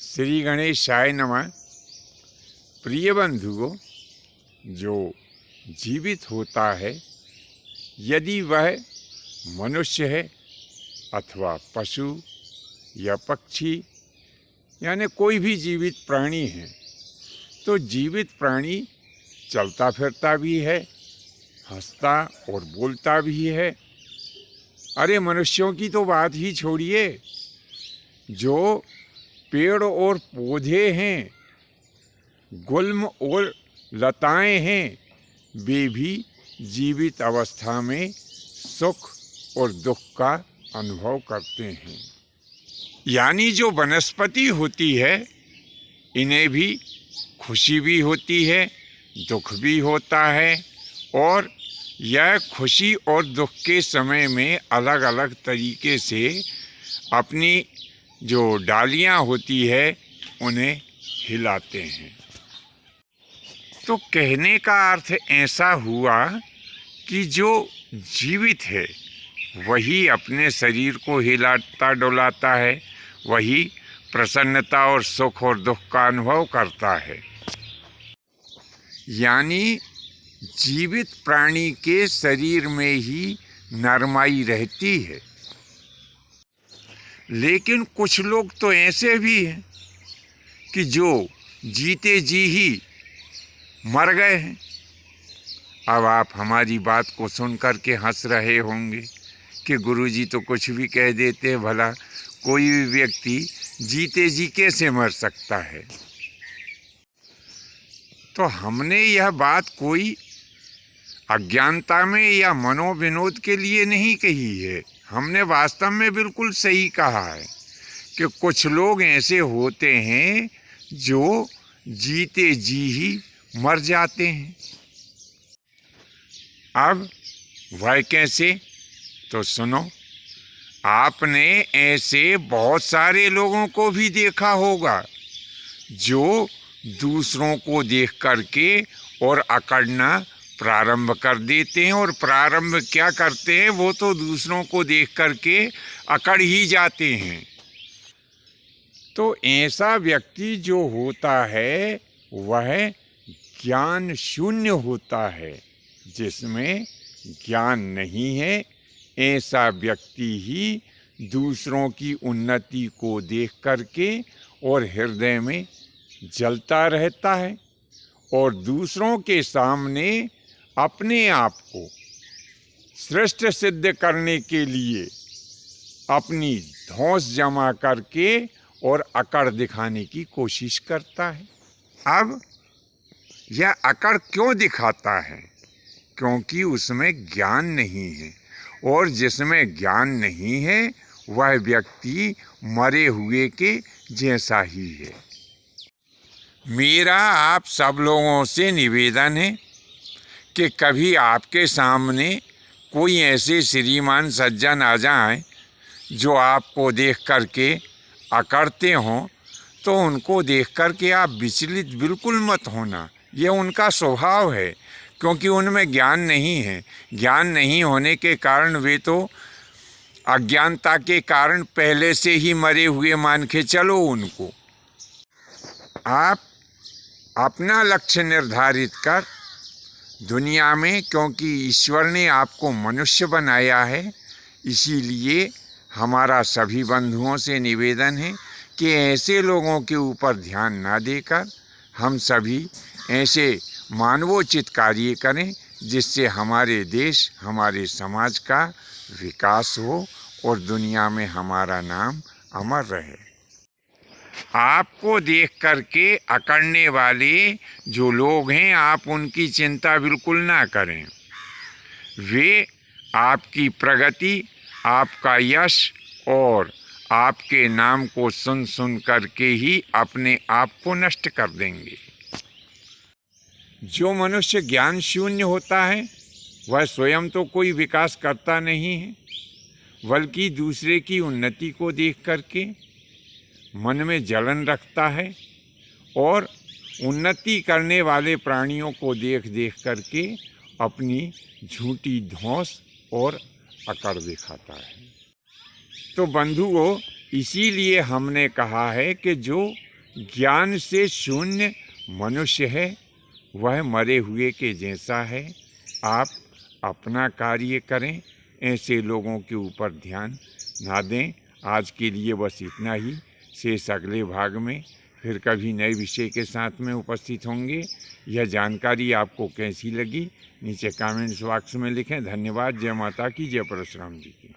श्री गणेशाय नमः। प्रिय बंधुओं, जो जीवित होता है, यदि वह मनुष्य है अथवा पशु या पक्षी यानी कोई भी जीवित प्राणी है, तो जीवित प्राणी चलता फिरता भी है, हंसता और बोलता भी है। अरे मनुष्यों की तो बात ही छोड़िए, जो पेड़ और पौधे हैं, गुल्म और लताएं हैं, वे भी जीवित अवस्था में सुख और दुख का अनुभव करते हैं। यानी जो वनस्पति होती है, इन्हें भी खुशी भी होती है, दुख भी होता है, और यह खुशी और दुख के समय में अलग अलग तरीके से अपनी जो डालियां होती है उन्हें हिलाते हैं। तो कहने का अर्थ ऐसा हुआ कि जो जीवित है वही अपने शरीर को हिलाता डुलाता है, वही प्रसन्नता और सुख और दुख का अनुभव करता है। यानी जीवित प्राणी के शरीर में ही नरमाई रहती है। लेकिन कुछ लोग तो ऐसे भी हैं कि जो जीते जी ही मर गए हैं। अब आप हमारी बात को सुनकर के हंस रहे होंगे कि गुरुजी तो कुछ भी कह देते हैं, भला कोई भी व्यक्ति जीते जी कैसे मर सकता है। तो हमने यह बात कोई अज्ञानता में या मनोविनोद के लिए नहीं कही है, हमने वास्तव में बिल्कुल सही कहा है कि कुछ लोग ऐसे होते हैं जो जीते जी ही मर जाते हैं। अब वह कैसे, तो सुनो। आपने ऐसे बहुत सारे लोगों को भी देखा होगा जो दूसरों को देख करके और अकड़ना प्रारंभ कर देते हैं। और प्रारंभ क्या करते हैं, वो तो दूसरों को देख करके अकड़ ही जाते हैं। तो ऐसा व्यक्ति जो होता है वह ज्ञान शून्य होता है, जिसमें ज्ञान नहीं है। ऐसा व्यक्ति ही दूसरों की उन्नति को देख करके और हृदय में जलता रहता है और दूसरों के सामने अपने आप को श्रेष्ठ सिद्ध करने के लिए अपनी धौंस जमा करके और अकड़ दिखाने की कोशिश करता है। अब यह अकड़ क्यों दिखाता है? क्योंकि उसमें ज्ञान नहीं है, और जिसमें ज्ञान नहीं है वह व्यक्ति मरे हुए के जैसा ही है। मेरा आप सब लोगों से निवेदन है कि कभी आपके सामने कोई ऐसे श्रीमान सज्जन आ जाएं जो आपको देख करके अकड़ते हों, तो उनको देख करके आप विचलित बिल्कुल मत होना। ये उनका स्वभाव है, क्योंकि उनमें ज्ञान नहीं है। ज्ञान नहीं होने के कारण वे तो अज्ञानता के कारण पहले से ही मरे हुए मान के चलो उनको। आप अपना लक्ष्य निर्धारित कर दुनिया में, क्योंकि ईश्वर ने आपको मनुष्य बनाया है, इसीलिए हमारा सभी बंधुओं से निवेदन है कि ऐसे लोगों के ऊपर ध्यान ना देकर हम सभी ऐसे मानवोचित कार्य करें जिससे हमारे देश, हमारे समाज का विकास हो और दुनिया में हमारा नाम अमर रहे। आपको देख करके अकड़ने वाले जो लोग हैं, आप उनकी चिंता बिल्कुल ना करें। वे आपकी प्रगति, आपका यश और आपके नाम को सुन सुन करके ही अपने आप को नष्ट कर देंगे। जो मनुष्य ज्ञान शून्य होता है वह स्वयं तो कोई विकास करता नहीं है, बल्कि दूसरे की उन्नति को देख करके मन में जलन रखता है और उन्नति करने वाले प्राणियों को देख देख करके अपनी झूठी धौंस और अकड़ दिखाता है। तो बंधुओं, इसीलिए हमने कहा है कि जो ज्ञान से शून्य मनुष्य है, वह मरे हुए के जैसा है। आप अपना कार्य करें, ऐसे लोगों के ऊपर ध्यान ना दें। आज के लिए बस इतना ही। शेष अगले भाग में फिर कभी नए विषय के साथ में उपस्थित होंगे। यह जानकारी आपको कैसी लगी नीचे कमेंट्स बॉक्स में लिखें। धन्यवाद। जय माता की, जय परशुराम जी की।